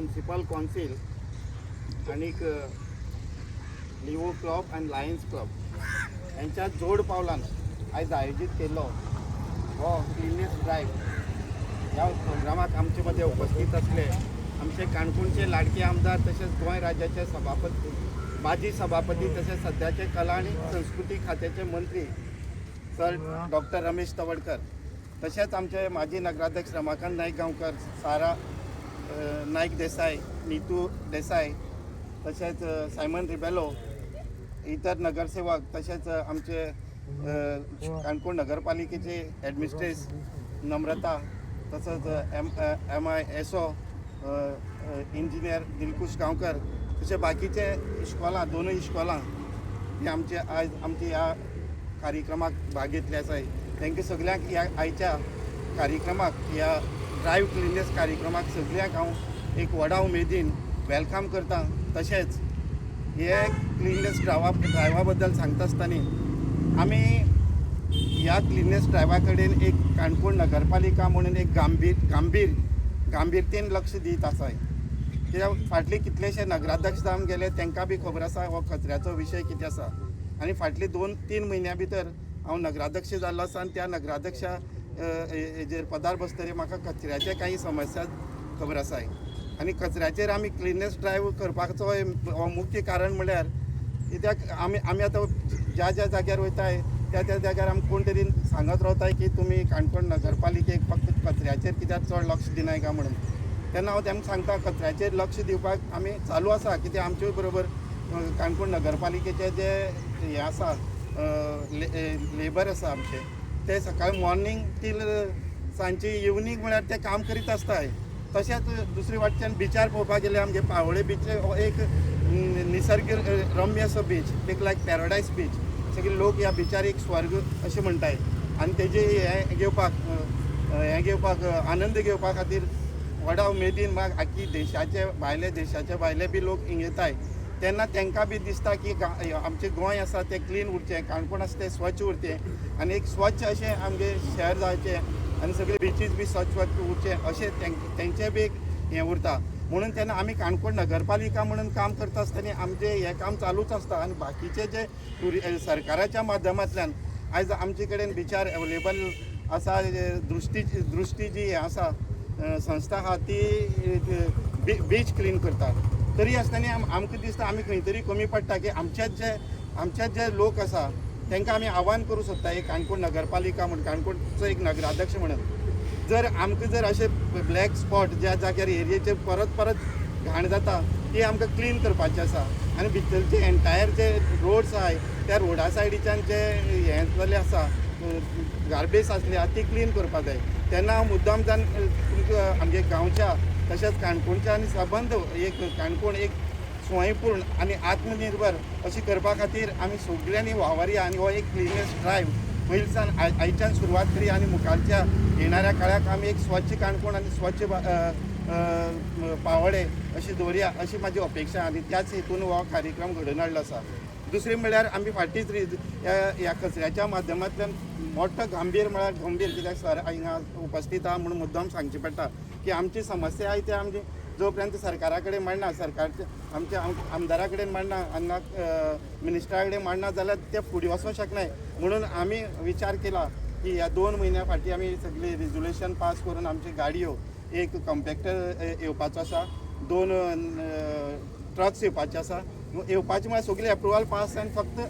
Municipal council आणि लिवो club and Lions club यांच्या जोड पावलान आज आयोजित केलो हो क्लिनेस ड्रायव्ह ह्या प्रोग्रामाक आमचे मध्ये उपस्थित असले आमचे काणकोणचे लाडके आमदार तसेच गोंय राज्याचे सभापती माजी सभापती तसेच सध्याचे कला आणि संस्कृती खात्याचे मंत्री सर डॉक्टर रमेश तवडकर तसेच आमचे माजी नगराध्यक्ष रमाकांत नाईक गांवकर सारा नाईक देसाई नीतू देसाई तसेच सायमन रिबेलो इतर नगरसेवक तसेच आमचे काणकोण नगरपालिकेचे ॲडमिनिस्ट्रेस नम्रता तसंच MISO इंजिनियर दिलकुश गांवकर तसे बाकीचे इश्कॉलां दोनूय इश्कॉलां हे आमचे आज आमचे ह्या कार्यक्रमाक भाग घेतले आसाय तांकां सगळ्यांक ह्या आयच्या कार्यक्रमाक ह्या ड्रायव्ह क्लिनेस कार्यक्रमाक सगळ्यांक हांव एक व्हडा उमेदीन वेलकम करता। तशेंच हे क्लिनेस ड्रायव्हा बद्दल सांगता आसतना आमी ह्या क्लिनेस ड्रायव्हा कडेन एक काणकोण नगरपालिका म्हणून एक गांभीरतेन लक्ष दीत आसाय। कित्याक फाटले कितलेशे नगराध्यक्ष जावन गेले तांकां बी खबर आसा हो कचऱ्याचो विशय कितें आसा आनी फाटली 2-3 म्हयन्यां भितर हांव नगराध्यक्ष जाल्लो आसा आनी त्या नगराध्यक्षा हेजेर पदार बसतरी म्हाका कचऱ्याचे काही समस्या खबर आसाय आनी कचऱ्याचेर आमी क्लिनेस ड्रायव्ह करपाचो हो मुख्य कारण म्हळ्यार कित्याक आमी आतां ज्या जाग्यार वयताय त्या जाग्यार आमी कोण तरी सांगत रावताय की तुमी काणकोण नगरपालिकेक फक्त कचऱ्याचेर कित्याक चड लक्ष दिनाय काय म्हणून तेन्ना हांव तांकां सांगता कचऱ्याचेर लक्ष दिवपाक आमी चालू आसा कित्याक आमचे बरोबर काणकोण नगरपालिकेचे जे हे आसा लेबर आसा आमचे ते सकाळी मॉर्निंग टील सांजची इवनिंग म्हळ्यार ते काम करीत आसताय। तशेंच दुसरे वाटच्यान बिचार पळोवपाक गेल्यार आमचे पाळोळे बीच हो एक निसर्ग रम्य असो बीच एक लायक पॅराडायज बीच सगळे लोक ह्या बिचार एक स्वर्ग अशें म्हणटाय आनी तेजे हे घेवपाक आनंद घेवपा खातीर व्हडा उमेदीन म्हाका आख्खी देशाचे भायले बी लोक हिंग येताय तेन्ना तांकां बी दिसता की आमचें गोंय आसा तें क्लीन उरचें काणकोण आसा तें स्वच्छ उरचें आनी एक स्वच्छ अशें आमगे शहर जावचें आनी सगळे बिचीस बी स्वच्छ उरचें अशें तेंचें बी एक हें उरता म्हणून तेन्ना आमी काणकोण नगरपालिका म्हणून काम करता आसतना आमचें हें काम चालूच आसता आनी बाकीचे जे सरकाराच्या माध्यमांतल्यान आयज आमचे कडेन बिचार अवेलेबल आसा दृश्टी जी हें आसा संस्था आहा ती बीच क्लीन करता तरी आसतना आमकां दिसता आमी खंय तरी कमी पडटा की आमचेच जे लोक आसा तांकां आमी आव्हान करूं सोदता एक काणकोण नगरपालिका म्हणून काणकोणचो एक नगराध्यक्ष म्हणून जर आमकां जर अशे ब्लॅक स्पॉट ज्या जाग्यार एरियेचेर परत घाण जाता ती आमकां क्लीन करपाचें आसा आनी भितरचे एंटायर जे रोड्स आहाय त्या रोडा सायडीच्यान जे हें जाल्लें आसा गार्बेज आसली आहा ती क्लीन करपा जाय तेन्ना हांव मुद्दाम जावन तुमकां आमगे गांवच्या तशेंच काणकोणच्या आनी सबंद एक काणकोण एक स्वयंपूर्ण आनी आत्मनिर्भर अशी करपा खातीर आमी सगळ्यांनी वावरया आनी हो एक क्लिनेस ड्रायव्ह पयलींच्यान आयच्यान सुरवात करी आनी मुखारच्या येणाऱ्या काळाक आमी एक स्वच्छ काणकोण आनी स्वच्छ पावोळे अशी दवरया अशी म्हाजी अपेक्षा आनी त्याच हेतून हो कार्यक्रम घडोवन हाडलो आसा। दुसरें म्हळ्यार आमी फाटीच ह्या कचऱ्याच्या माध्यमांतल्यान मोठो गंभीर कित्याक सर हिंगा उपस्थित आहा म्हणून मुद्दाम सांगचें पडटा की आमची समस्या आहाय ते आमची जो पर्यंत सरकारा कडेन मांडना सरकारचे आमच्या आमदारा कडेन मांडना हांगा मिनिस्टरा कडेन मांडना जाल्यार ते फुडें वचूंक शकनाय म्हणून आमी विचार केला की ह्या 2 म्हयन्या फाटीं आमी सगळी रिजोल्युशन पास करून आमची गाडयो एक कॉम्पॅक्टर येवपाचो आसा 2 ट्रक्स येवपाचे आसा येवपाचे म्हळ्यार सगळी एप्रुवल पास आनी फक्त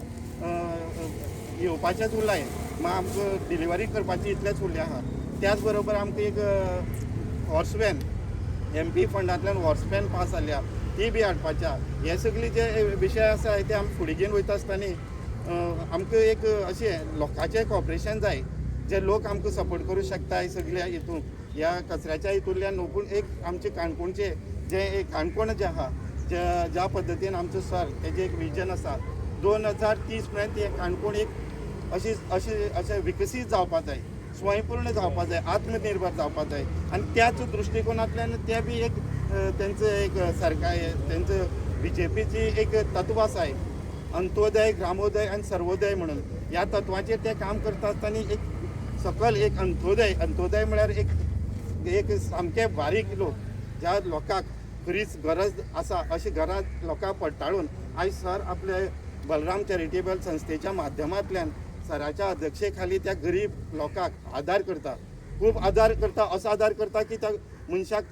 येवपाचेच उरलाय मागीर आमकां डिलिव्हरी करपाची इतलेंच उरलें आहा। त्याच बरोबर आमकां एक हॉर्स वॅन MP फंडांतल्यान हॉर्स वॅन पास जाल्या ती बी हाडपाच्या हे सगळे जे विशय आसा ते आमी फुडें घेवन वयता आसतना आमकां एक अशें लोकांचें कॉपरेशन जाय जे लोक आमकां सपोर्ट करूं शकता सगळ्या हितून ह्या कचऱ्याच्या हितूंतल्यान न्हू एक आमचे काणकोणचे जे एक काणकोण जें आहा ज्या पद्दतीन आमचो सर तेजें एक विजन आसा 2030 पर्यंत हे काणकोण एक अशें विकसीत जावपा जाय स्वयंपूर्ण जावपा जाय आत्मनिर्भर जावपा जाय आनी त्याच दृश्टिकोनांतल्यान ते बी एक तेंचो एक सरकार तेंचो BJPची एक तत्व आसाय अंत्योदय ग्रामोदय आनी सर्वोदय म्हणून ह्या तत्वाचेर ते काम करता आसतना एक सकल एक अंत्योदय म्हळ्यार एक सामके बारीक लोक ज्या लोकांक खरीच गरज आसा अशी गरज लोकांक पडटाळून आयज सर आपले बलराम चॅरिटेबल संस्थेच्या माध्यमांतल्यान सराच्या अध्यक्षे खाली त्या गरीब लोकांक आदार करता, खूब आदार करता, असो आदार करता की त्या मनशाक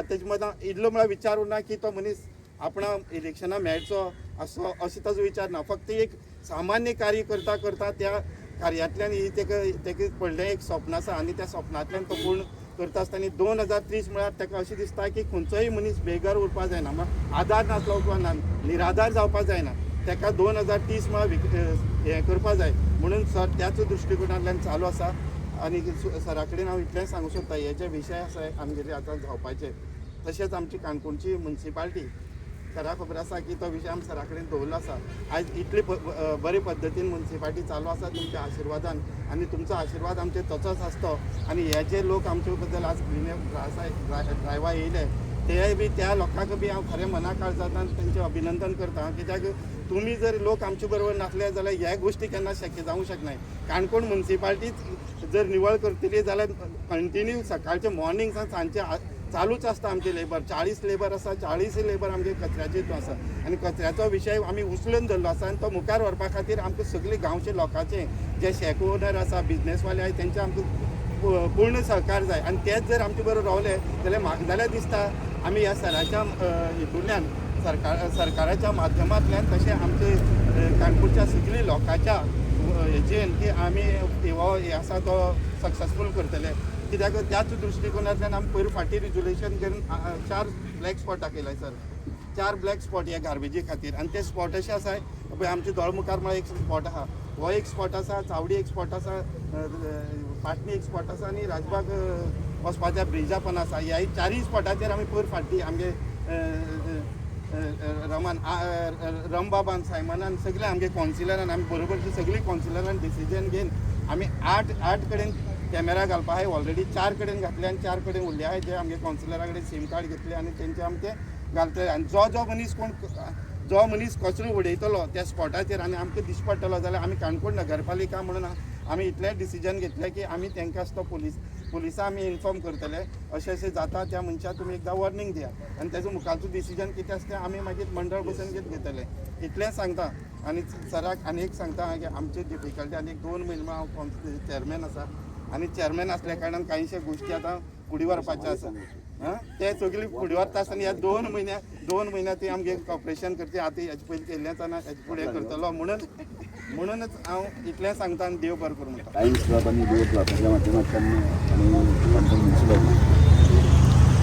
तेजे मदां इल्लो म्हळ्यार विचार उरना की तो मनीस आपणा इलेक्शनां मेळचो असो अशें ताजो विचार ना. फक्त एक सामान्य कार्य करता करता त्या कार्यांतल्यान तेका पडलें एक स्वप्न आसा आनी त्या स्वप्नांतल्यान तो पूर्ण करता आसतना 2030 म्हळ्यार ताका अशें दिसता की खंयचोय मनीस बेकार उरपा जायना, आदार नासलो उपरांत निराधार जावपा जायना, ताका 2030 म्हळ्यार हें करपा जाय म्हणून सर त्याच दृश्टिकोनांतल्यान चालू आसा. आनी सरा कडेन हांव इतलेंच सांगूं सोदता हे जे विशय आसा आमगेले आतां जावपाचे तशेंच आमची काणकोणची मुन्सिपाल्टी सरा खबर आसा की तो विशय आमी सरा कडेन दवरलो आसा. आयज इतले बरे पद्दतीन मुन्सिपाल्टी चालू आसा तुमच्या आशिर्वादान आनी तुमचो आशिर्वाद आमचे तसोच आसतो. आनी हे जे लोक आमचे बद्दल आज ड्रायव्हर येयले ते बी त्या लोकांक बी हांव खरें मना काळजांतल्यान तेंचें अभिनंदन करता. कित्याक तुमी जर लोक आमचे बरोबर नासले जाल्यार ह्या गोश्टी केन्ना शक्य जावंक शकनाय. काणकोण मुन्सिपाल्टीच जर निवळ करतली जाल्यार कंटिन्यू सकाळचे मॉर्निंग सावन सांजचे चालूच आसता आमचे लेबर. 40 लेबर आसा, 40 लेबर आमचे कचऱ्याचे हितून आसा आनी कचऱ्याचो विशय आमी उचलून धरलो आसा आनी तो मुखार व्हरपा खातीर आमकां सगळे गांवचे लोकांचे जे शेक ओनर आसा, बिजनेसवाले आहाय तेंचे आमकां पूर्ण सहकार जाय. आनी तेच जर आमचे बरोबर रावले जाल्यार म्हाका जाल्यार दिसता आमी ह्या सराच्या हितूंतल्यान सरकाराच्या माध्यमांतल्यान तशें आमचे काणकोणच्या सगळी लोकांच्या हेजेन की आमी हो हे आसा तो सक्सेसफूल करतले. कित्याक त्याच दृश्टिकोनांतल्यान आमी पयर फाटीं रिजोल्युशन करून 4 ब्लॅक स्पॉटां केल्याय सर. 4 ब्लॅक स्पॉट ह्या गार्बेजी खातीर आनी ते स्पॉट अशे आसाय पळय आमचे दोळमुखार म्हळ्यार एक स्पॉट आहा, हो एक स्पॉट आसा, चावडी एक स्पॉट आसा, पाटणी एक स्पॉट आसा आनी राजबाग वचपाच्या ब्रिजा पण आसा. ह्या 4 स्पॉटाचेर आमी पयर फाटीं आमगे रमबाबान सायमनान सगळे आमगे कावन्सिलरान आमी बरोबरची सगळीं कावन्सिलरान डिसिजन घेवन आमी 8 कडेन कॅमेरा घालपा आहाय. ऑलरेडी 4 कडेन घातले आनी 4 कडेन उरले आहाय जे आमगे कावन्सिलरा कडेन सीम कार्ड घेतले आनी तेंचे आमचे घालतले. आनी जो मनीस कचरो उडयतलो त्या स्पॉटाचेर आनी आमकां दिश्टी पडटलो जाल्यार आमी काणकोण नगरपालिका म्हणून आमी इतलें डिसिजन घेतलें की आमी तेंकां तो पुलिसां आमी इन्फॉर्म करतले. अशें जाता त्या मनशाक तुमी एकदां वॉर्निंग दिया आनी तेजो मुखारचो डिसिजन कितें आसा तें आमी मागीर मंडळ बसून घेतले. इतलें सांगता आनी सराक आनी एक सांगता की आमची डिफिकल्टी आनी 2 म्हयने हांव चॅरमॅन आसा आनी चॅरमॅन आसल्या कारणान कांयशे गोश्टी आतां फुडें व्हरपाच्यो आसा. ते सगळी फुडें व्हरता आसतना ह्या 2 म्हयन्या ती आमगे कॉपरेशन करची आतां हेजे पयलीं केल्लेंच आनी हेजे फुडें करतलो म्हणूनच हांव इतलें सांगता आनी देव बरें करूं म्हणटा. लायन्स क्लब आणि देव क्लबाच्या माध्यमांतल्यान आणि काणकोण म्युन्सिपालिटी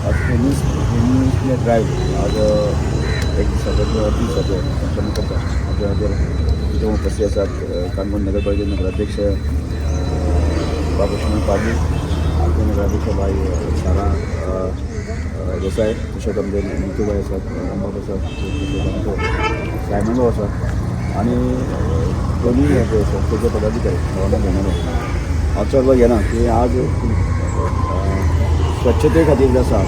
आज फेमिनिस्ट ड्रायव्ह आज एक दिसाचो 30 दिसाचो संपन्न करता. आपल्या हाजेर तिथे उपस्थित आसात काणकोण नगरपालिकेचे नगराध्यक्ष बाबूशमन पाटील, आमचे नगराध्यक्ष बाई सारा देसाय, तशेंच आमचे नितूबाई आसात, रामबाब आसात, सायमन आसात आणि दोन्ही संस्थेचे पदाधिकारी भवनात घेणारे. हाचो अर्थ घेना की आज स्वच्छते खातीर जे आसा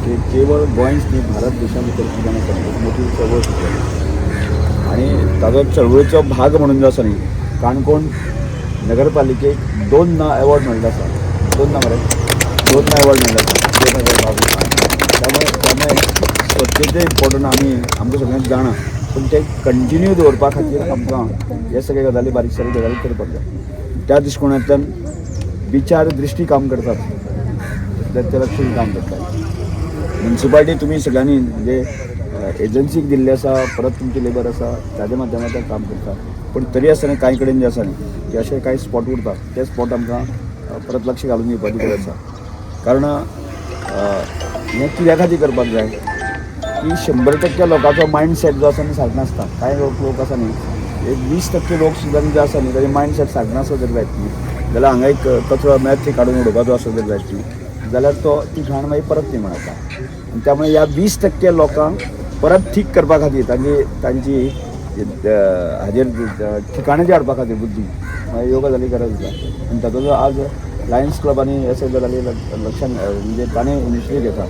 की केवळ गोंयच न्ही भारत देशा भितर सुद्दां आसा एक मोठी चळवळ सुरू आनी ताचो चळवळीचो भाग म्हणून जो आसा न्ही काणकोण नगरपालिकेक 2 अवॉर्ड मेळिल्लो आसा. 2 मरे 2 अवॉर्ड मेळिल्लो आसा 2022. त्यामुळे स्वच्छते इम्पॉर्टंट आमकां सगळ्यांक जाणा पूण ते कंटिन्यू दवरपा खातीर आमकां हे सगळे गजाली बारीक सारीक गजाली करपाक जाय. त्या दृश्टिकोनांतल्यान विचार दृश्टी काम करतात ते लक्षून काम करतात. म्युन्सिपाल्टी तुमी सगळ्यांनी म्हणजे एजन्सीक दिल्ली आसा, परत तुमचे लेबर आसा ताच्या माध्यमांतल्यान काम करता. पण तरी आसतना कांय कडेन जे आसा न्ही की अशे कांय स्पॉट उरता ते स्पॉट आमकां परत लक्ष घालून दिवपाची गरज आसा. कारण हें कित्या खातीर करपाक जाय की 100% लोकांचो मायंडसेट जो आसा न्ही सारको नासता. कांय लोक आसा न्ही एक 20% लोक सुद्दां जे आसा न्ही ताजे मायंडसेट सारको नासलो जर जायत न्ही जाल्यार हांगा एक कचरो मेळत ती काडून उडोवपाचो आसत जर जायत न्ही जाल्यार तो ती घाण मागीर परत न्ही म्हणटा. आनी त्यामुळे ह्या 20% लोकांक परत ठीक करपा खातीर तांची हाजेर ठिकाणाचेर हाडपा खातीर बुद्धी ह्यो गजाली गरज आसा. आनी ताचो जो आज लायन्स क्लब आनी हे सगळे गजाली लक्षांत म्हणजे ताणें इनिशिएटीव घेता.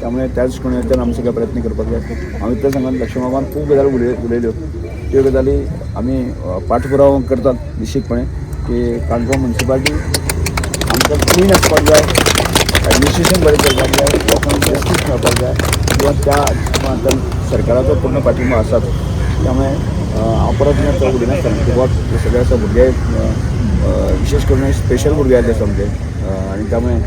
त्यामुळे त्याच कोणाच्यान आमी सगळे प्रयत्न करपाक जाय. हांव इतलें सांगन लक्ष्मण खूब गजाली उलयल्यो त्यो गजाली आमी पाठपुरावो करतात निश्चितपणे की काणकोण म्युन्सिपाल्टी आमकां क्लीन आसपाक जाय, एडमिनिस्ट्रेशन बरें करपाक जाय, लोकांक जस्टीस मेळपाक जाय किंवा त्या सरकाराचो पूर्ण पाठिंबा आसाच. त्यामुळे हांव परत चड उलयनासतना किंवा सगळे असं भुरगे विशेष करून स्पेशल भुरगे आसले सामके आनी त्यामुळे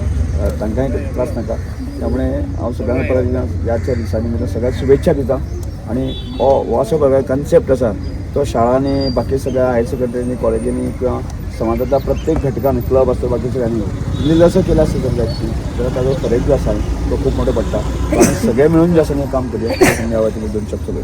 तांकांय त्रास नाका. त्यामुळे हांव सगळ्यांना परत ह्याच्या दिसांनी सगळ्याक शुभेच्छा दिता. आणि हो असो प्रकार कन्सेप्ट आसा तो शाळांनी बाकी सगळ्या हायर सेकंडरीनी कॉलेजींनी किंवा समाजातल्या प्रत्येक घटकांनी क्लब असतो बाकी सगळ्यांनी मिळून असं केलं असतं समजायची जाल्यार ताजो फरक जो आसा तो खूब मोठो पडटा. सगळे मिळून जे आसा काम करूया ह्या वतीन 2 शब्द